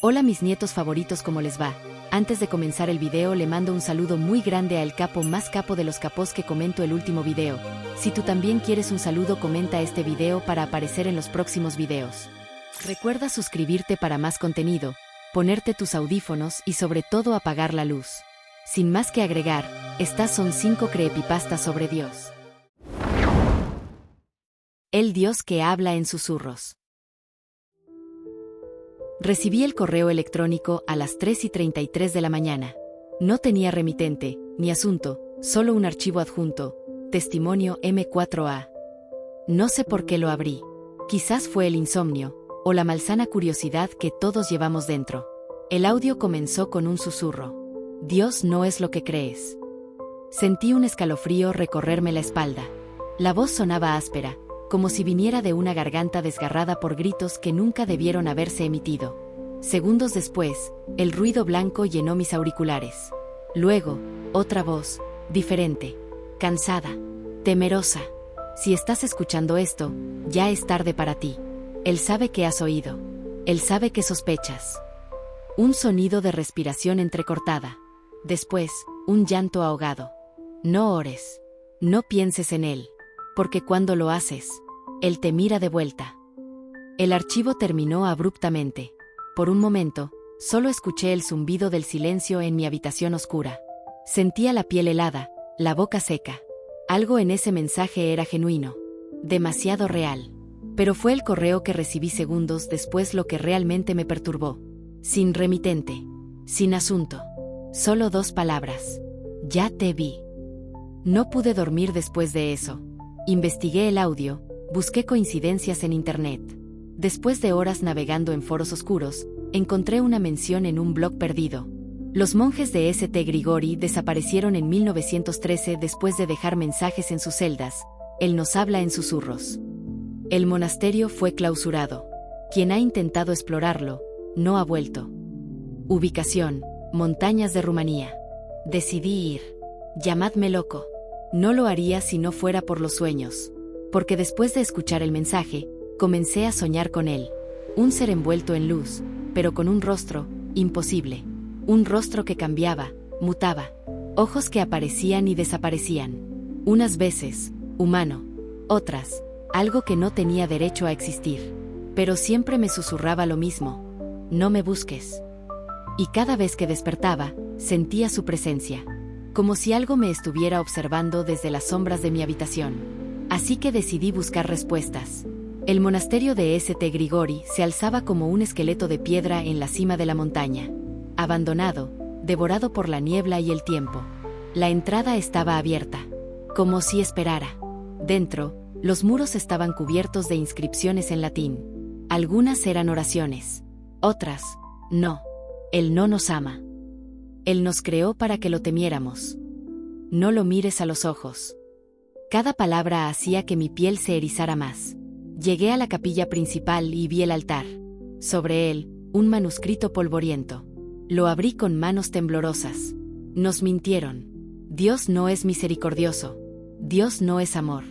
Hola mis nietos favoritos, ¿cómo les va? Antes de comenzar el video le mando un saludo muy grande al capo más capo de los capos que comento el último video. Si tú también quieres un saludo, comenta este video para aparecer en los próximos videos. Recuerda suscribirte para más contenido, ponerte tus audífonos y sobre todo apagar la luz. Sin más que agregar, estas son 5 creepypastas sobre Dios. El Dios que habla en susurros. Recibí el correo electrónico a las 3:33 de la mañana. No tenía remitente, ni asunto, solo un archivo adjunto, testimonio M4A. No sé por qué lo abrí. Quizás fue el insomnio, o la malsana curiosidad que todos llevamos dentro. El audio comenzó con un susurro. Dios no es lo que crees. Sentí un escalofrío recorrerme la espalda. La voz sonaba áspera, como si viniera de una garganta desgarrada por gritos que nunca debieron haberse emitido. Segundos después, el ruido blanco llenó mis auriculares. Luego, otra voz, diferente, cansada, temerosa. Si estás escuchando esto, ya es tarde para ti. Él sabe que has oído. Él sabe que sospechas. Un sonido de respiración entrecortada. Después, un llanto ahogado. No ores. No pienses en él. Porque cuando lo haces, él te mira de vuelta. El archivo terminó abruptamente. Por un momento, solo escuché el zumbido del silencio en mi habitación oscura. Sentía la piel helada, la boca seca. Algo en ese mensaje era genuino. Demasiado real. Pero fue el correo que recibí segundos después lo que realmente me perturbó. Sin remitente. Sin asunto. Solo 2 palabras. Ya te vi. No pude dormir después de eso. Investigué el audio, busqué coincidencias en internet. Después de horas navegando en foros oscuros, encontré una mención en un blog perdido. Los monjes de St. Grigori desaparecieron en 1913 después de dejar mensajes en sus celdas. Él nos habla en susurros. El monasterio fue clausurado. Quien ha intentado explorarlo, no ha vuelto. Ubicación: montañas de Rumanía. Decidí ir. Llamadme loco. No lo haría si no fuera por los sueños. Porque después de escuchar el mensaje, comencé a soñar con él. Un ser envuelto en luz, pero con un rostro imposible. Un rostro que cambiaba, mutaba. Ojos que aparecían y desaparecían. Unas veces, humano. Otras, algo que no tenía derecho a existir. Pero siempre me susurraba lo mismo. No me busques. Y cada vez que despertaba, sentía su presencia. Como si algo me estuviera observando desde las sombras de mi habitación. Así que decidí buscar respuestas. El monasterio de St. Grigori se alzaba como un esqueleto de piedra en la cima de la montaña. Abandonado, devorado por la niebla y el tiempo. La entrada estaba abierta. Como si esperara. Dentro, los muros estaban cubiertos de inscripciones en latín. Algunas eran oraciones. Otras, no. Él no nos ama. Él nos creó para que lo temiéramos. No lo mires a los ojos. Cada palabra hacía que mi piel se erizara más. Llegué a la capilla principal y vi el altar. Sobre él, un manuscrito polvoriento. Lo abrí con manos temblorosas. Nos mintieron. Dios no es misericordioso. Dios no es amor.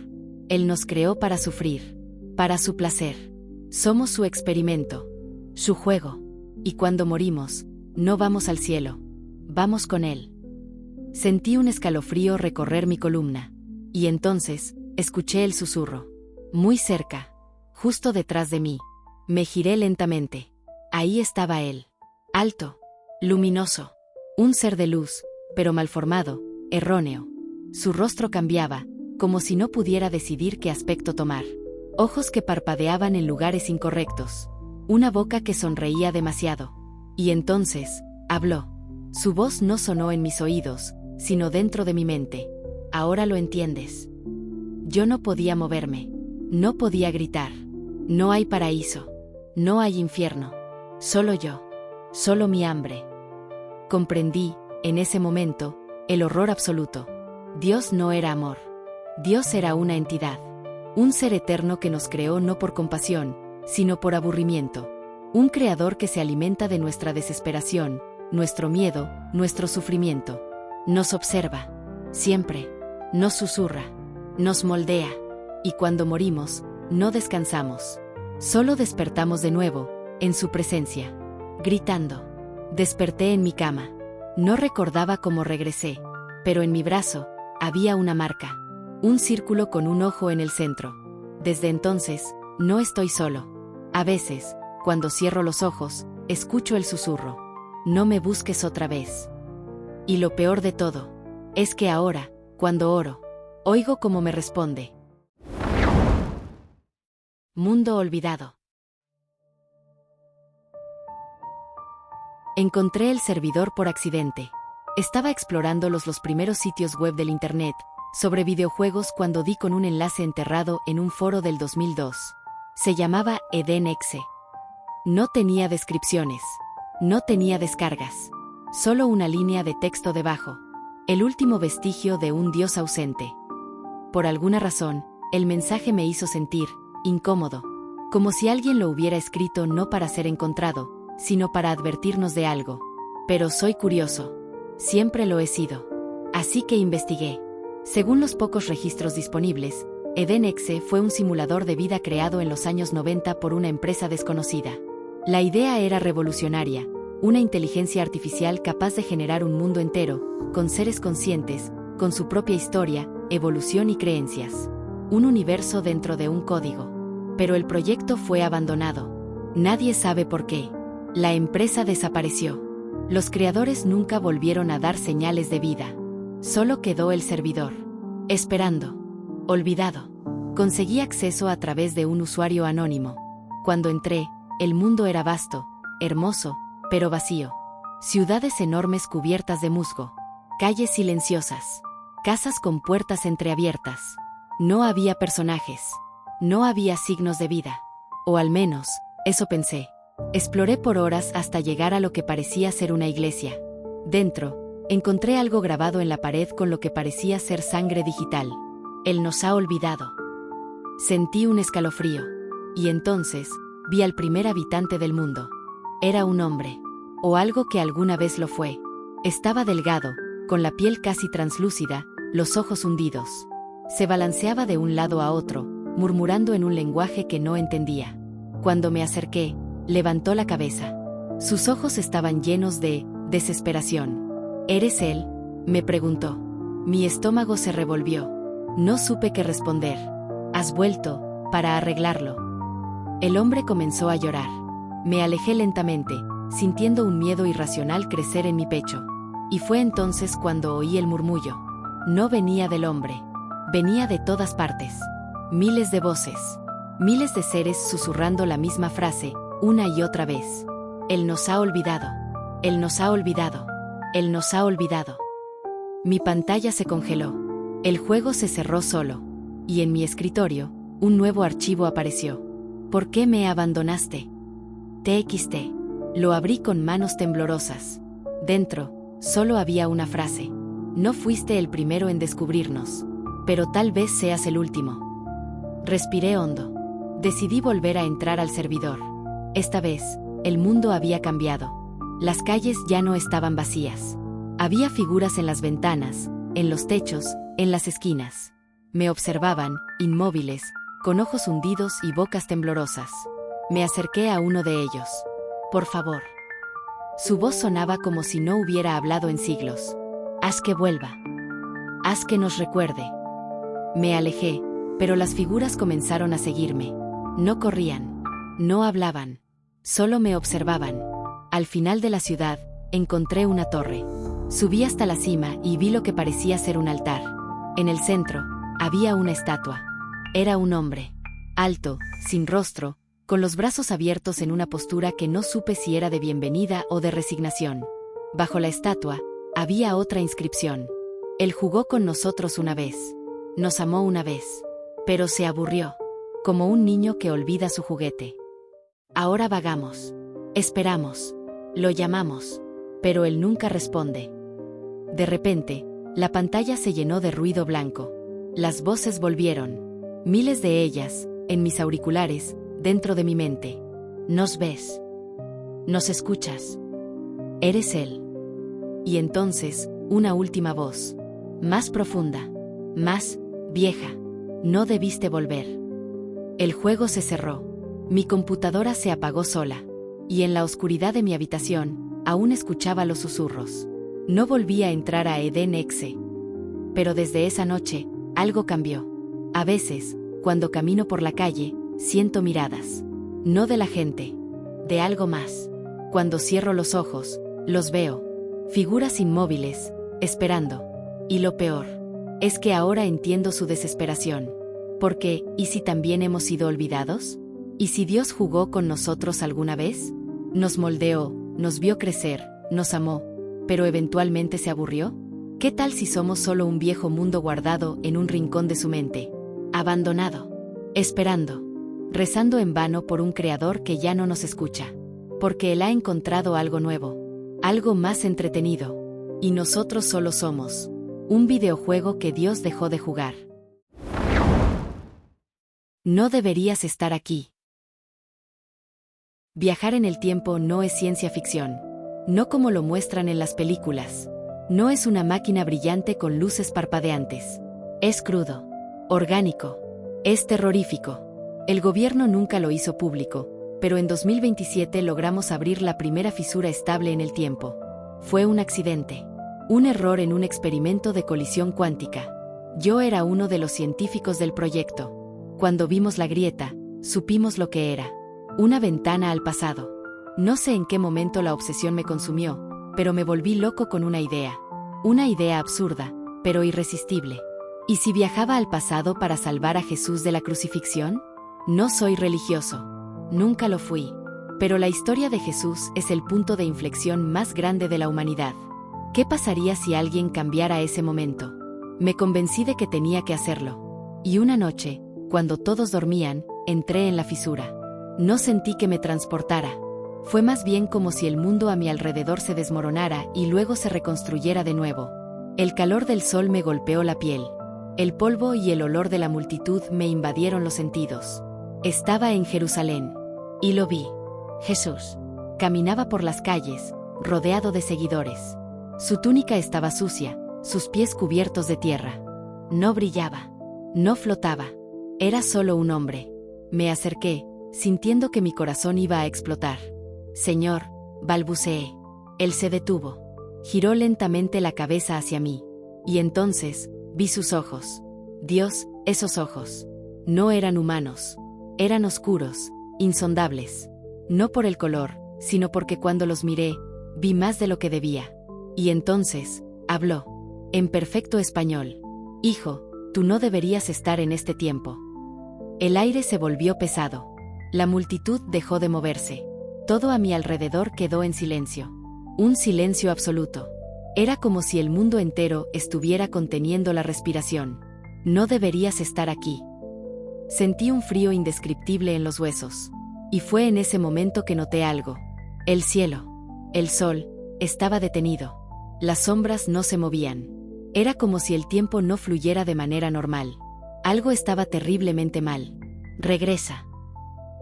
Él nos creó para sufrir. Para su placer. Somos su experimento. Su juego. Y cuando morimos, no vamos al cielo. Vamos con él. Sentí un escalofrío recorrer mi columna. Y entonces, escuché el susurro. Muy cerca. Justo detrás de mí. Me giré lentamente. Ahí estaba él. Alto. Luminoso. Un ser de luz, pero malformado, erróneo. Su rostro cambiaba, como si no pudiera decidir qué aspecto tomar. Ojos que parpadeaban en lugares incorrectos. Una boca que sonreía demasiado. Y entonces, habló. Su voz no sonó en mis oídos, sino dentro de mi mente. Ahora lo entiendes. Yo no podía moverme. No podía gritar. No hay paraíso. No hay infierno. Solo yo. Solo mi hambre. Comprendí, en ese momento, el horror absoluto. Dios no era amor. Dios era una entidad. Un ser eterno que nos creó no por compasión, sino por aburrimiento. Un creador que se alimenta de nuestra desesperación, nuestro miedo, nuestro sufrimiento. Nos observa. Siempre. Nos susurra. Nos moldea. Y cuando morimos, no descansamos. Solo despertamos de nuevo, en su presencia. gritando. Desperté en mi cama. No recordaba cómo regresé, pero en mi brazo había una marca. Un círculo con un ojo en el centro. Desde entonces, no estoy solo. A veces, cuando cierro los ojos, escucho el susurro. No me busques otra vez. Y lo peor de todo, es que ahora, cuando oro, oigo cómo me responde. Mundo olvidado. Encontré el servidor por accidente. Estaba explorando los primeros sitios web del internet sobre videojuegos cuando di con un enlace enterrado en un foro del 2002. Se llamaba EdenExe. No tenía descripciones. No tenía descargas. Solo una línea de texto debajo. El último vestigio de un dios ausente. Por alguna razón, el mensaje me hizo sentir incómodo. Como si alguien lo hubiera escrito no para ser encontrado, sino para advertirnos de algo. Pero soy curioso. Siempre lo he sido. Así que investigué. Según los pocos registros disponibles, EdenExe fue un simulador de vida creado en los años 90 por una empresa desconocida. La idea era revolucionaria, una inteligencia artificial capaz de generar un mundo entero, con seres conscientes, con su propia historia, evolución y creencias. Un universo dentro de un código. Pero el proyecto fue abandonado. Nadie sabe por qué. La empresa desapareció. Los creadores nunca volvieron a dar señales de vida. Solo quedó el servidor. Esperando. Olvidado. Conseguí acceso a través de un usuario anónimo. Cuando entré, el mundo era vasto, hermoso, pero vacío. Ciudades enormes cubiertas de musgo. Calles silenciosas. Casas con puertas entreabiertas. No había personajes. No había signos de vida. O al menos, eso pensé. Exploré por horas hasta llegar a lo que parecía ser una iglesia. Dentro, encontré algo grabado en la pared con lo que parecía ser sangre digital. Él nos ha olvidado. Sentí un escalofrío. Y entonces, vi al primer habitante del mundo. Era un hombre. O algo que alguna vez lo fue. Estaba delgado, con la piel casi translúcida, los ojos hundidos. Se balanceaba de un lado a otro, murmurando en un lenguaje que no entendía. Cuando me acerqué, levantó la cabeza. Sus ojos estaban llenos de desesperación. ¿Eres él?, me preguntó. Mi estómago se revolvió. No supe qué responder. ¿Has vuelto para arreglarlo? El hombre comenzó a llorar. Me alejé lentamente, sintiendo un miedo irracional crecer en mi pecho. Y fue entonces cuando oí el murmullo. No venía del hombre. Venía de todas partes. Miles de voces. Miles de seres susurrando la misma frase, una y otra vez. Él nos ha olvidado. Él nos ha olvidado. Él nos ha olvidado. Mi pantalla se congeló. El juego se cerró solo. Y en mi escritorio, un nuevo archivo apareció. ¿Por qué me abandonaste? TXT. Lo abrí con manos temblorosas. Dentro, solo había una frase. No fuiste el primero en descubrirnos. Pero tal vez seas el último. Respiré hondo. Decidí volver a entrar al servidor. Esta vez, el mundo había cambiado. Las calles ya no estaban vacías. Había figuras en las ventanas, en los techos, en las esquinas. Me observaban, inmóviles, con ojos hundidos y bocas temblorosas. Me acerqué a uno de ellos. Por favor. Su voz sonaba como si no hubiera hablado en siglos. Haz que vuelva. Haz que nos recuerde. Me alejé, pero las figuras comenzaron a seguirme. No corrían. No hablaban. Solo me observaban. Al final de la ciudad, encontré una torre. Subí hasta la cima y vi lo que parecía ser un altar. En el centro, había una estatua. Era un hombre. Alto, sin rostro, con los brazos abiertos en una postura que no supe si era de bienvenida o de resignación. Bajo la estatua, había otra inscripción. Él jugó con nosotros una vez. Nos amó una vez. Pero se aburrió. Como un niño que olvida su juguete. Ahora vagamos. Esperamos. Lo llamamos. Pero él nunca responde. De repente, la pantalla se llenó de ruido blanco. Las voces volvieron. Miles de ellas, en mis auriculares, dentro de mi mente. ¿Nos ves? ¿Nos escuchas? Eres él. Y entonces, una última voz. Más profunda. Más vieja. No debiste volver. El juego se cerró. Mi computadora se apagó sola. y en la oscuridad de mi habitación, aún escuchaba los susurros. No volví a entrar a Eden Exe. Pero desde esa noche, algo cambió. A veces, cuando camino por la calle, siento miradas. No de la gente, de algo más. Cuando cierro los ojos, los veo. Figuras inmóviles, esperando. Y lo peor, es que ahora entiendo su desesperación. Porque, ¿y si también hemos sido olvidados? ¿Y si Dios jugó con nosotros alguna vez? Nos moldeó, nos vio crecer, nos amó, pero eventualmente se aburrió. ¿Qué tal si somos solo un viejo mundo guardado en un rincón de su mente? Abandonado. Esperando. Rezando en vano por un creador que ya no nos escucha. Porque Él ha encontrado algo nuevo. Algo más entretenido. Y nosotros solo somos un videojuego que Dios dejó de jugar. No deberías estar aquí. Viajar en el tiempo no es ciencia ficción. No como lo muestran en las películas. No es una máquina brillante con luces parpadeantes. Es crudo. Orgánico. Es terrorífico. El gobierno nunca lo hizo público, pero en 2027 logramos abrir la primera fisura estable en el tiempo. Fue un accidente. Un error en un experimento de colisión cuántica. Yo era uno de los científicos del proyecto. Cuando vimos la grieta, supimos lo que era. Una ventana al pasado. No sé en qué momento la obsesión me consumió, pero me volví loco con una idea. Una idea absurda, pero irresistible. ¿Y si viajaba al pasado para salvar a Jesús de la crucifixión? No soy religioso. Nunca lo fui. Pero la historia de Jesús es el punto de inflexión más grande de la humanidad. ¿Qué pasaría si alguien cambiara ese momento? Me convencí de que tenía que hacerlo. Y una noche, cuando todos dormían, entré en la fisura. No sentí que me transportara. Fue más bien como si el mundo a mi alrededor se desmoronara y luego se reconstruyera de nuevo. El calor del sol me golpeó la piel. El polvo y el olor de la multitud me invadieron los sentidos. Estaba en Jerusalén. Y lo vi. Jesús. Caminaba por las calles, rodeado de seguidores. Su túnica estaba sucia, sus pies cubiertos de tierra. No brillaba. No flotaba. Era solo un hombre. Me acerqué, sintiendo que mi corazón iba a explotar. Señor, balbuceé. Él se detuvo. Giró lentamente la cabeza hacia mí. Y entonces, vi sus ojos. Dios, esos ojos. No eran humanos. Eran oscuros, insondables. No por el color, sino porque cuando los miré, vi más de lo que debía. Y entonces, habló. En perfecto español. Hijo, tú no deberías estar en este tiempo. El aire se volvió pesado. La multitud dejó de moverse. Todo a mi alrededor quedó en silencio. Un silencio absoluto. Era como si el mundo entero estuviera conteniendo la respiración. No deberías estar aquí. Sentí un frío indescriptible en los huesos. Y fue en ese momento que noté algo. El cielo. El sol. Estaba detenido. Las sombras no se movían. Era como si el tiempo no fluyera de manera normal. Algo estaba terriblemente mal. Regresa.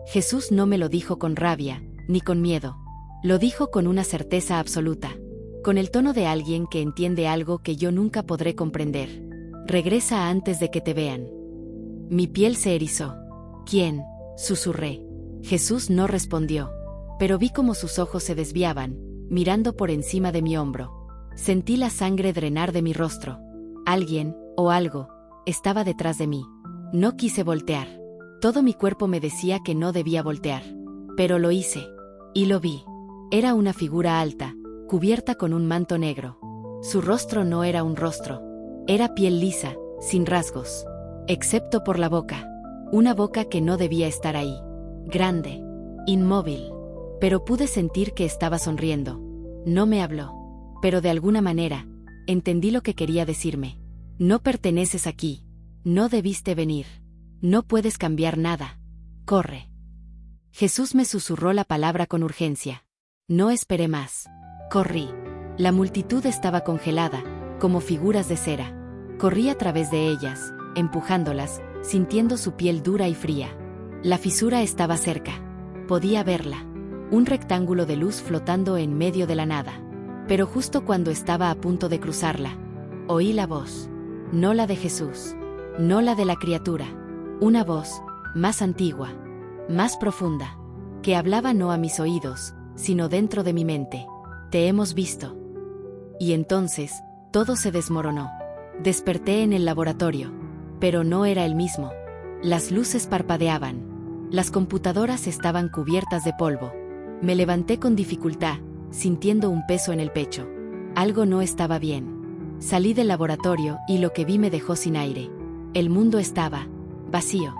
Jesús no me lo dijo con rabia, ni con miedo. Lo dijo con una certeza absoluta. Con el tono de alguien que entiende algo que yo nunca podré comprender. Regresa antes de que te vean. Mi piel se erizó. ¿Quién? Susurré. Jesús no respondió. Pero vi cómo sus ojos se desviaban, mirando por encima de mi hombro. Sentí la sangre drenar de mi rostro. Alguien, o algo, estaba detrás de mí. No quise voltear. Todo mi cuerpo me decía que no debía voltear. Pero lo hice. Y lo vi. Era una figura alta, cubierta con un manto negro. Su rostro no era un rostro. Era piel lisa, sin rasgos. Excepto por la boca. Una boca que no debía estar ahí. Grande. Inmóvil. Pero pude sentir que estaba sonriendo. No me habló. Pero de alguna manera, entendí lo que quería decirme. No perteneces aquí. No debiste venir. No puedes cambiar nada. Corre. Jesús me susurró la palabra con urgencia. No esperé más. Corrí. La multitud estaba congelada, como figuras de cera. Corrí a través de ellas, empujándolas, sintiendo su piel dura y fría. La fisura estaba cerca. Podía verla. Un rectángulo de luz flotando en medio de la nada. Pero justo cuando estaba a punto de cruzarla, oí la voz. No la de Jesús. No la de la criatura. Una voz, más antigua, más profunda. que hablaba no a mis oídos, sino dentro de mi mente. Te hemos visto. Y entonces, todo se desmoronó. Desperté en el laboratorio. Pero no era el mismo. Las luces parpadeaban. Las computadoras estaban cubiertas de polvo. Me levanté con dificultad, sintiendo un peso en el pecho. Algo no estaba bien. Salí del laboratorio y lo que vi me dejó sin aire. El mundo estaba vacío.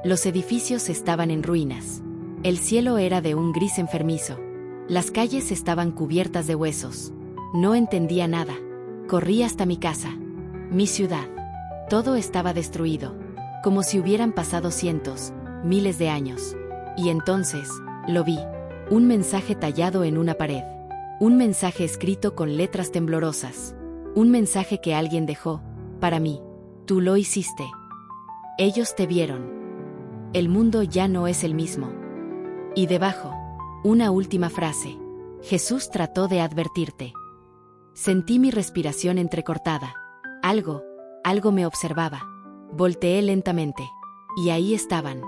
Los edificios estaban en ruinas. El cielo era de un gris enfermizo. Las calles estaban cubiertas de huesos. No entendía nada. Corrí hasta mi casa. Mi ciudad. Todo estaba destruido. Como si hubieran pasado cientos, miles de años. Y entonces, lo vi. Un mensaje tallado en una pared. Un mensaje escrito con letras temblorosas. Un mensaje que alguien dejó, para mí. Tú lo hiciste. Ellos te vieron. El mundo ya no es el mismo. Y debajo, una última frase. Jesús trató de advertirte. Sentí mi respiración entrecortada. Algo me observaba. Volteé lentamente. Y ahí estaban.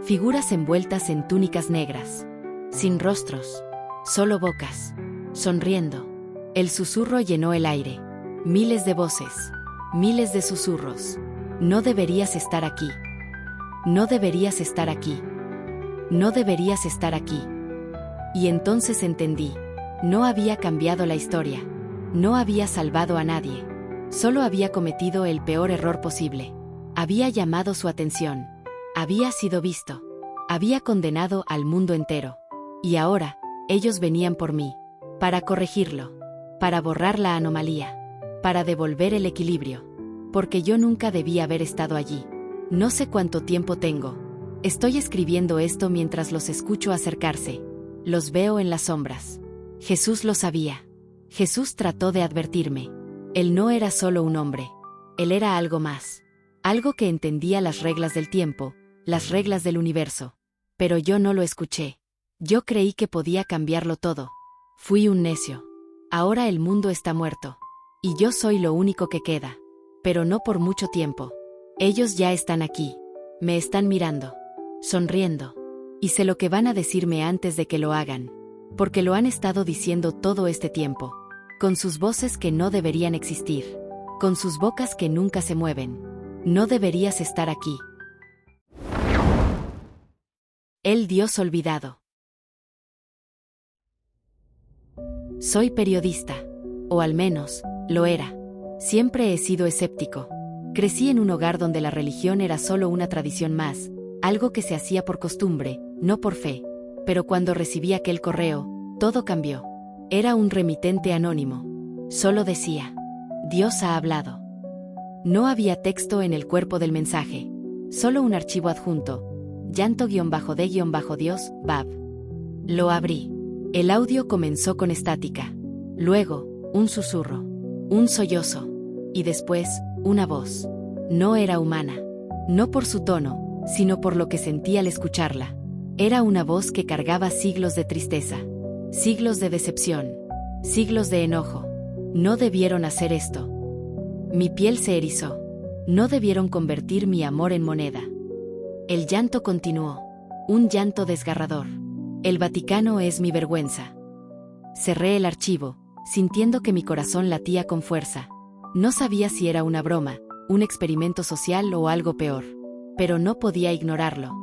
Figuras envueltas en túnicas negras. Sin rostros. Solo bocas. Sonriendo. El susurro llenó el aire. Miles de voces. Miles de susurros. No deberías estar aquí. No deberías estar aquí. No deberías estar aquí. Y entonces entendí. No había cambiado la historia. No había salvado a nadie. Solo había cometido el peor error posible. Había llamado su atención. Había sido visto. Había condenado al mundo entero. Y ahora, ellos venían por mí. Para corregirlo. Para borrar la anomalía. Para devolver el equilibrio. Porque yo nunca debía haber estado allí. No sé cuánto tiempo tengo. Estoy escribiendo esto mientras los escucho acercarse. Los veo en las sombras. Jesús lo sabía. Jesús trató de advertirme. Él no era solo un hombre. Él era algo más. Algo que entendía las reglas del tiempo, las reglas del universo. Pero yo no lo escuché. Yo creí que podía cambiarlo todo. Fui un necio. Ahora el mundo está muerto. Y yo soy lo único que queda. Pero no por mucho tiempo. Ellos ya están aquí. Me están mirando. Sonriendo. Y sé lo que van a decirme antes de que lo hagan. Porque lo han estado diciendo todo este tiempo. Con sus voces que no deberían existir. Con sus bocas que nunca se mueven. No deberías estar aquí. El Dios olvidado. Soy periodista. O al menos, lo era. Siempre he sido escéptico. Crecí en un hogar donde la religión era solo una tradición más, algo que se hacía por costumbre, no por fe. Pero cuando recibí aquel correo, todo cambió. Era un remitente anónimo. Solo decía, Dios ha hablado. No había texto en el cuerpo del mensaje. Solo un archivo adjunto. Llanto-de-Dios, Bab. Lo abrí. El audio comenzó con estática. Luego, un susurro. Un sollozo. Y después, una voz. No era humana. No por su tono, sino por lo que sentía al escucharla. Era una voz que cargaba siglos de tristeza. Siglos de decepción. Siglos de enojo. No debieron hacer esto. Mi piel se erizó. No debieron convertir mi amor en moneda. El llanto continuó. Un llanto desgarrador. El Vaticano es mi vergüenza. Cerré el archivo, sintiendo que mi corazón latía con fuerza. No sabía si era una broma, un experimento social o algo peor. Pero no podía ignorarlo.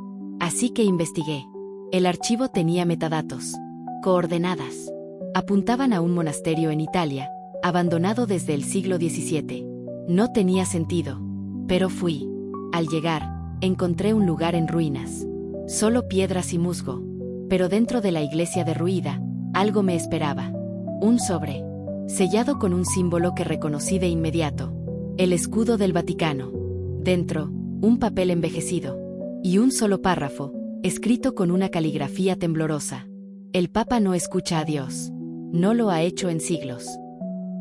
Así que investigué. El archivo tenía metadatos. Coordenadas. Apuntaban a un monasterio en Italia, abandonado desde el siglo XVII. No tenía sentido. Pero fui. Al llegar, encontré un lugar en ruinas. Solo piedras y musgo. Pero dentro de la iglesia derruida, algo me esperaba. Un sobre. Sellado con un símbolo que reconocí de inmediato. El escudo del Vaticano. Dentro, un papel envejecido. Y un solo párrafo, escrito con una caligrafía temblorosa. El Papa no escucha a Dios. No lo ha hecho en siglos.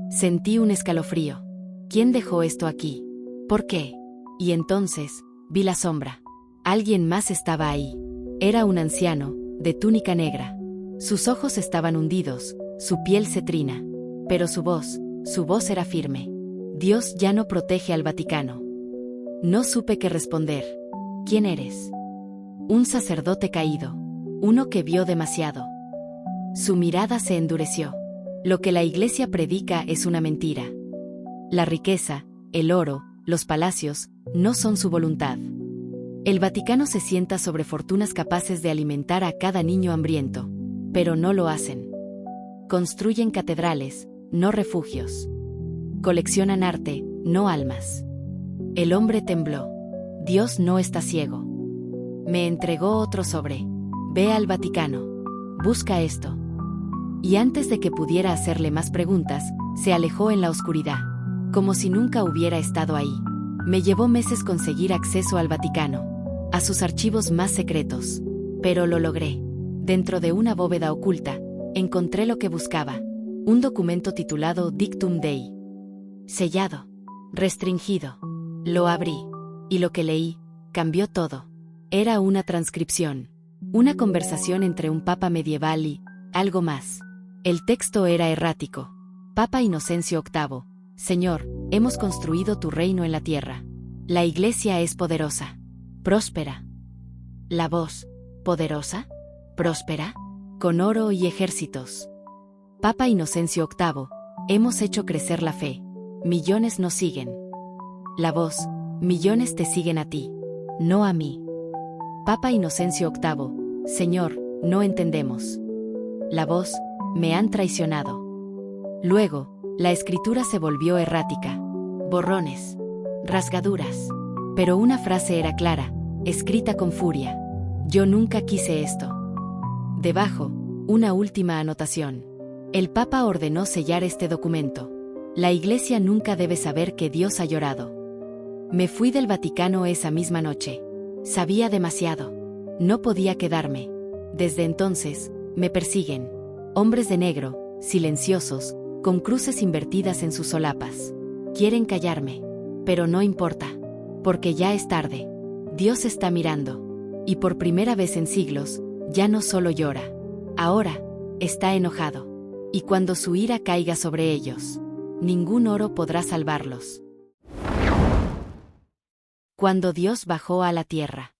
Sentí un escalofrío. ¿Quién dejó esto aquí? ¿Por qué? Y entonces, vi la sombra. Alguien más estaba ahí. Era un anciano, de túnica negra. Sus ojos estaban hundidos, su piel cetrina. Pero su voz era firme. Dios ya no protege al Vaticano. No supe qué responder. ¿Quién eres? Un sacerdote caído. uno que vio demasiado. Su mirada se endureció. Lo que la Iglesia predica es una mentira. La riqueza, el oro, los palacios, no son su voluntad. El Vaticano se sienta sobre fortunas capaces de alimentar a cada niño hambriento, pero no lo hacen. Construyen catedrales, no refugios. Coleccionan arte, no almas. El hombre tembló. Dios no está ciego. Me entregó otro sobre. Ve al Vaticano. Busca esto. Y antes de que pudiera hacerle más preguntas, se alejó en la oscuridad, como si nunca hubiera estado ahí. Me llevó meses conseguir acceso al Vaticano, a sus archivos más secretos. Pero lo logré. Dentro de una bóveda oculta, encontré lo que buscaba. Un documento titulado Dictum Dei. Sellado. Restringido. Lo abrí. Y lo que leí, cambió todo. Era una transcripción. Una conversación entre un papa medieval y algo más. El texto era errático. Papa Inocencio VIII. Señor, hemos construido tu reino en la tierra. La Iglesia es poderosa. Próspera. La voz. ¿Poderosa? ¿Próspera? Con oro y ejércitos. Papa Inocencio VIII. Hemos hecho crecer la fe. Millones nos siguen. La voz. Millones te siguen a ti. No a mí. Papa Inocencio VIII. Señor, no entendemos. La voz. Me han traicionado. Luego, la escritura se volvió errática. Borrones. Rasgaduras. Pero una frase era clara, escrita con furia. Yo nunca quise esto. Debajo, una última anotación. El Papa ordenó sellar este documento. La Iglesia nunca debe saber que Dios ha llorado. Me fui del Vaticano esa misma noche. Sabía demasiado. No podía quedarme. Desde entonces, me persiguen. Hombres de negro, silenciosos, con cruces invertidas en sus solapas. Quieren callarme. Pero no importa. Porque ya es tarde. Dios está mirando. Y por primera vez en siglos, ya no solo llora. Ahora, está enojado. Y cuando su ira caiga sobre ellos, ningún oro podrá salvarlos. Cuando Dios bajó a la tierra.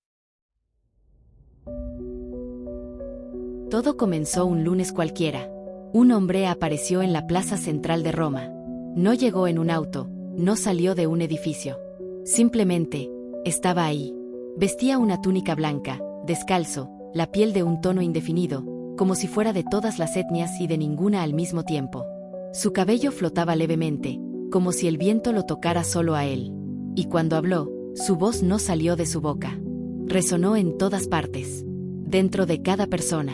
Todo comenzó un lunes cualquiera. Un hombre apareció en la plaza central de Roma. No llegó en un auto, no salió de un edificio. Simplemente, estaba ahí. Vestía una túnica blanca, descalzo, la piel de un tono indefinido, como si fuera de todas las etnias y de ninguna al mismo tiempo. Su cabello flotaba levemente, como si el viento lo tocara solo a él. Y cuando habló, su voz no salió de su boca. Resonó en todas partes. Dentro de cada persona.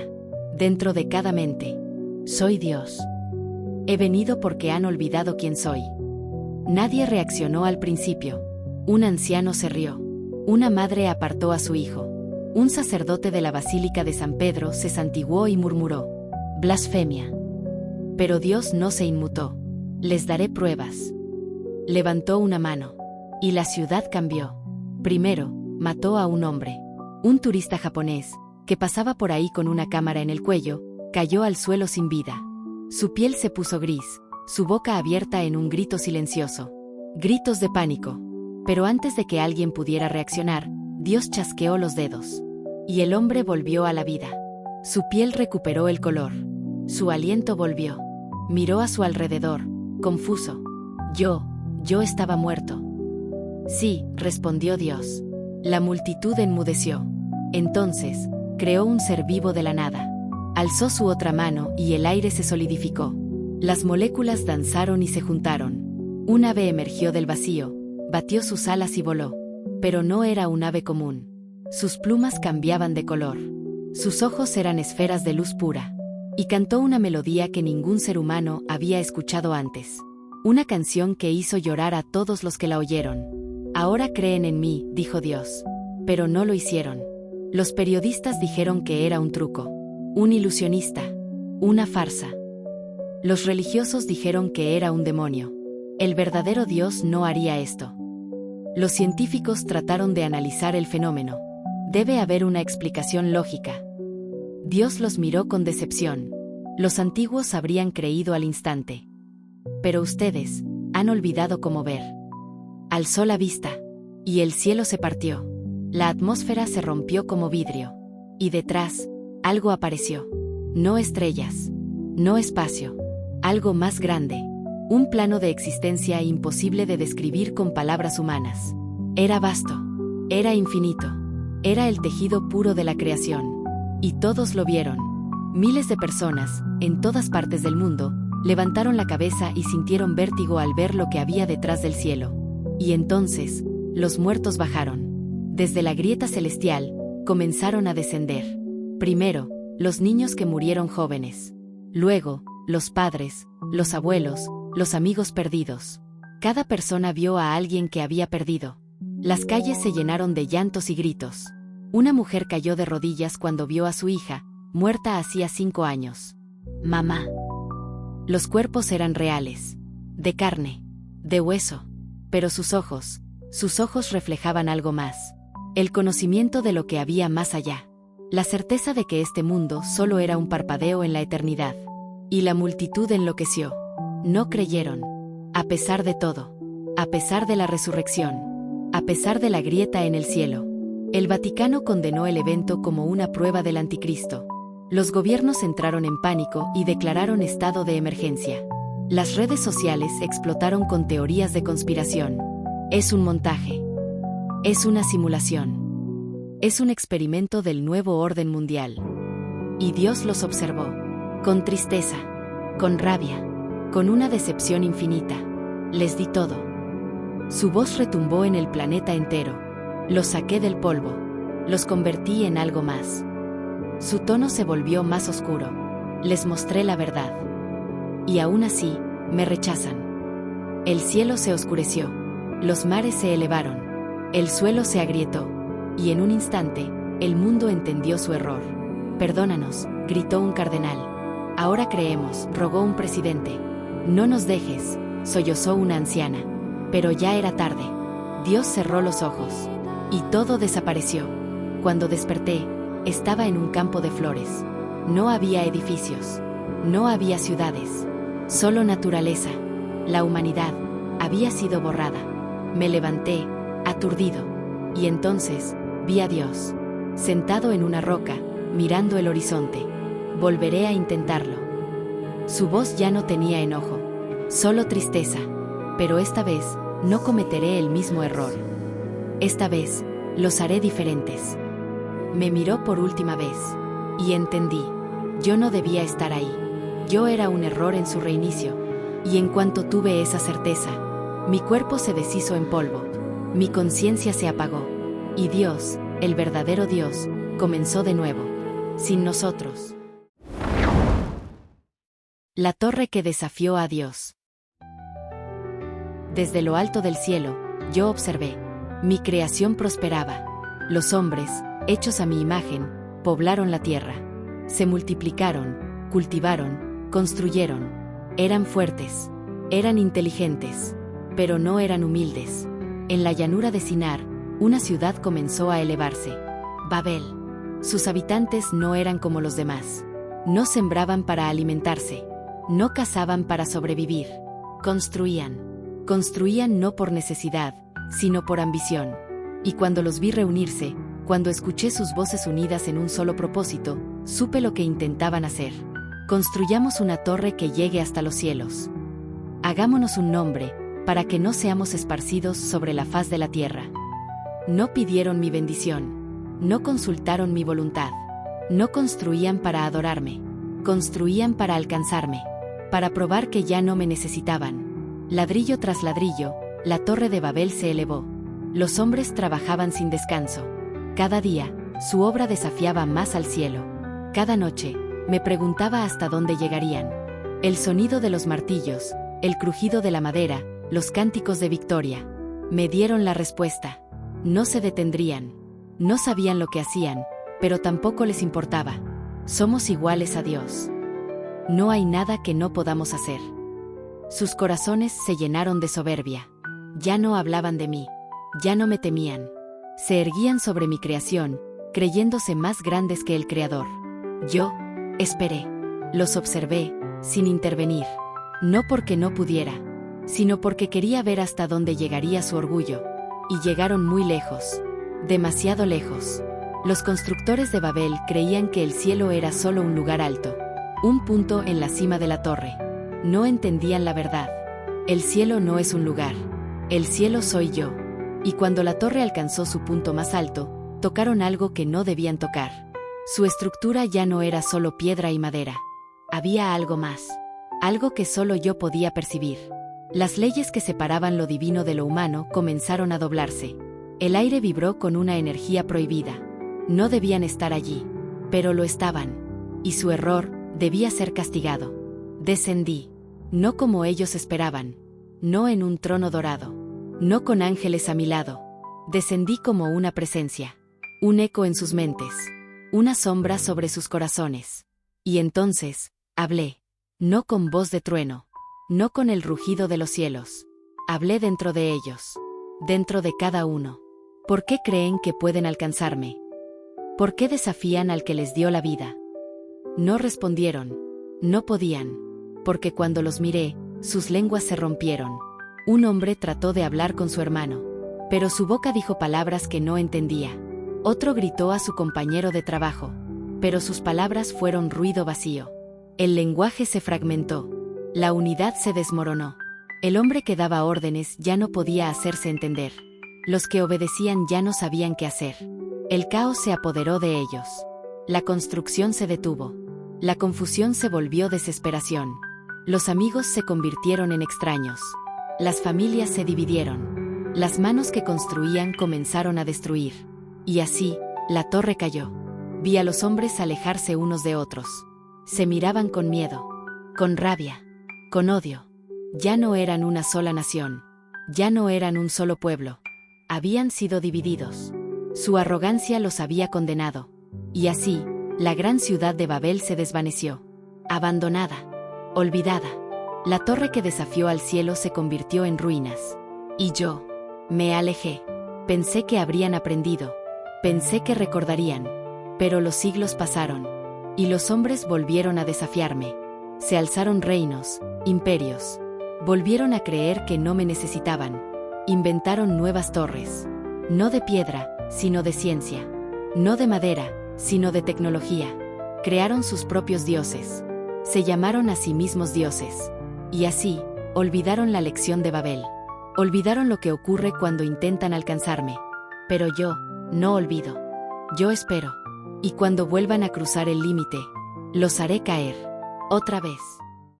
Dentro de cada mente. Soy Dios. He venido porque han olvidado quién soy. Nadie reaccionó al principio. Un anciano se rió. Una madre apartó a su hijo. Un sacerdote de la Basílica de San Pedro se santiguó y murmuró: blasfemia. Pero Dios no se inmutó. Les daré pruebas. Levantó una mano. Y la ciudad cambió. Primero, mató a un hombre. Un turista japonés, que pasaba por ahí con una cámara en el cuello, cayó al suelo sin vida. Su piel se puso gris, su boca abierta en un grito silencioso. Gritos de pánico. Pero antes de que alguien pudiera reaccionar, Dios chasqueó los dedos. Y el hombre volvió a la vida. Su piel recuperó el color. Su aliento volvió. Miró a su alrededor, confuso. Yo estaba muerto. Sí, respondió Dios. La multitud enmudeció. Entonces, creó un ser vivo de la nada. Alzó su otra mano y el aire se solidificó. Las moléculas danzaron y se juntaron. Un ave emergió del vacío, batió sus alas y voló. Pero no era un ave común. Sus plumas cambiaban de color. Sus ojos eran esferas de luz pura. Y cantó una melodía que ningún ser humano había escuchado antes. Una canción que hizo llorar a todos los que la oyeron. Ahora creen en mí, dijo Dios. Pero no lo hicieron. Los periodistas dijeron que era un truco. Un ilusionista. Una farsa. Los religiosos dijeron que era un demonio. El verdadero Dios no haría esto. Los científicos trataron de analizar el fenómeno. Debe haber una explicación lógica. Dios los miró con decepción. Los antiguos habrían creído al instante. Pero ustedes han olvidado cómo ver. Alzó la vista. Y el cielo se partió. La atmósfera se rompió como vidrio. Y detrás, Algo apareció. No estrellas. No espacio. Algo más grande. Un plano de existencia imposible de describir con palabras humanas. Era vasto. Era infinito. Era el tejido puro de la creación. Y todos lo vieron. Miles de personas, en todas partes del mundo, levantaron la cabeza y sintieron vértigo al ver lo que había detrás del cielo. Y entonces, los muertos bajaron. Desde la grieta celestial, comenzaron a descender. Primero, los niños que murieron jóvenes. Luego, los padres, los abuelos, los amigos perdidos. Cada persona vio a alguien que había perdido. Las calles se llenaron de llantos y gritos. Una mujer cayó de rodillas cuando vio a su hija, muerta hacía 5 años. Mamá. Los cuerpos eran reales. De carne. De hueso. Pero sus ojos reflejaban algo más. El conocimiento de lo que había más allá. La certeza de que este mundo solo era un parpadeo en la eternidad. Y la multitud enloqueció. No creyeron. A pesar de todo. A pesar de la resurrección. A pesar de la grieta en el cielo. El Vaticano condenó el evento como una prueba del anticristo. Los gobiernos entraron en pánico y declararon estado de emergencia. Las redes sociales explotaron con teorías de conspiración. Es un montaje. Es una simulación. Es un experimento del nuevo orden mundial. Y Dios los observó. Con tristeza. Con rabia. Con una decepción infinita. Les di todo. Su voz retumbó en el planeta entero. Los saqué del polvo. Los convertí en algo más. Su tono se volvió más oscuro. Les mostré la verdad. Y aún así, me rechazan. El cielo se oscureció. Los mares se elevaron. El suelo se agrietó. Y en un instante, el mundo entendió su error. Perdónanos, gritó un cardenal. Ahora creemos, rogó un presidente. No nos dejes, sollozó una anciana. Pero ya era tarde. Dios cerró los ojos. Y todo desapareció. Cuando desperté, estaba en un campo de flores. No había edificios. No había ciudades. Solo naturaleza. La humanidad había sido borrada. Me levanté, aturdido. Y entonces, vi a Dios. Sentado en una roca, mirando el horizonte. Volveré a intentarlo. Su voz ya no tenía enojo. Solo tristeza. Pero esta vez, no cometeré el mismo error. Esta vez, los haré diferentes. Me miró por última vez. Y entendí. Yo no debía estar ahí. Yo era un error en su reinicio. Y en cuanto tuve esa certeza, mi cuerpo se deshizo en polvo. Mi conciencia se apagó. Y Dios, el verdadero Dios, comenzó de nuevo. Sin nosotros. La torre que desafió a Dios. Desde lo alto del cielo, yo observé. Mi creación prosperaba. Los hombres, hechos a mi imagen, poblaron la tierra. Se multiplicaron, cultivaron, construyeron. Eran fuertes. Eran inteligentes. Pero no eran humildes. En la llanura de Sinar, una ciudad comenzó a elevarse. Babel. Sus habitantes no eran como los demás. No sembraban para alimentarse. No cazaban para sobrevivir. Construían. Construían no por necesidad, sino por ambición. Y cuando los vi reunirse, cuando escuché sus voces unidas en un solo propósito, supe lo que intentaban hacer. Construyamos una torre que llegue hasta los cielos. Hagámonos un nombre, para que no seamos esparcidos sobre la faz de la tierra. No pidieron mi bendición. No consultaron mi voluntad. No construían para adorarme. Construían para alcanzarme. Para probar que ya no me necesitaban. Ladrillo tras ladrillo, la torre de Babel se elevó. Los hombres trabajaban sin descanso. Cada día, su obra desafiaba más al cielo. Cada noche, me preguntaba hasta dónde llegarían. El sonido de los martillos, el crujido de la madera, los cánticos de victoria. Me dieron la respuesta. No se detendrían. No sabían lo que hacían, pero tampoco les importaba. Somos iguales a Dios. No hay nada que no podamos hacer. Sus corazones se llenaron de soberbia. Ya no hablaban de mí. Ya no me temían. Se erguían sobre mi creación, creyéndose más grandes que el Creador. Yo, esperé. Los observé, sin intervenir. No porque no pudiera, sino porque quería ver hasta dónde llegaría su orgullo. Y llegaron muy lejos. Demasiado lejos. Los constructores de Babel creían que el cielo era solo un lugar alto, un punto en la cima de la torre. No entendían la verdad. El cielo no es un lugar. El cielo soy yo. Y cuando la torre alcanzó su punto más alto, tocaron algo que no debían tocar. Su estructura ya no era solo piedra y madera. Había algo más. Algo que solo yo podía percibir. Las leyes que separaban lo divino de lo humano comenzaron a doblarse. El aire vibró con una energía prohibida. No debían estar allí, pero lo estaban. Y su error debía ser castigado. Descendí. No como ellos esperaban. No en un trono dorado. No con ángeles a mi lado. Descendí como una presencia. Un eco en sus mentes. Una sombra sobre sus corazones. Y entonces, hablé. No con voz de trueno. No con el rugido de los cielos. Hablé dentro de ellos. Dentro de cada uno. ¿Por qué creen que pueden alcanzarme? ¿Por qué desafían al que les dio la vida? No respondieron. No podían. Porque cuando los miré, sus lenguas se rompieron. Un hombre trató de hablar con su hermano, pero su boca dijo palabras que no entendía. Otro gritó a su compañero de trabajo, pero sus palabras fueron ruido vacío. El lenguaje se fragmentó. La unidad se desmoronó. El hombre que daba órdenes ya no podía hacerse entender. Los que obedecían ya no sabían qué hacer. El caos se apoderó de ellos. La construcción se detuvo. La confusión se volvió desesperación. Los amigos se convirtieron en extraños. Las familias se dividieron. Las manos que construían comenzaron a destruir. Y así, la torre cayó. Vi a los hombres alejarse unos de otros. Se miraban con miedo, con rabia, con odio. Ya no eran una sola nación. Ya no eran un solo pueblo. Habían sido divididos. Su arrogancia los había condenado. Y así, la gran ciudad de Babel se desvaneció. Abandonada. Olvidada. La torre que desafió al cielo se convirtió en ruinas. Y yo me alejé. Pensé que habrían aprendido. Pensé que recordarían. Pero los siglos pasaron. Y los hombres volvieron a desafiarme. Se alzaron reinos, imperios. Volvieron a creer que no me necesitaban. Inventaron nuevas torres. No de piedra, sino de ciencia. No de madera, sino de tecnología. Crearon sus propios dioses. Se llamaron a sí mismos dioses. Y así, olvidaron la lección de Babel. Olvidaron lo que ocurre cuando intentan alcanzarme. Pero yo, no olvido. Yo espero. Y cuando vuelvan a cruzar el límite, los haré caer. Otra vez.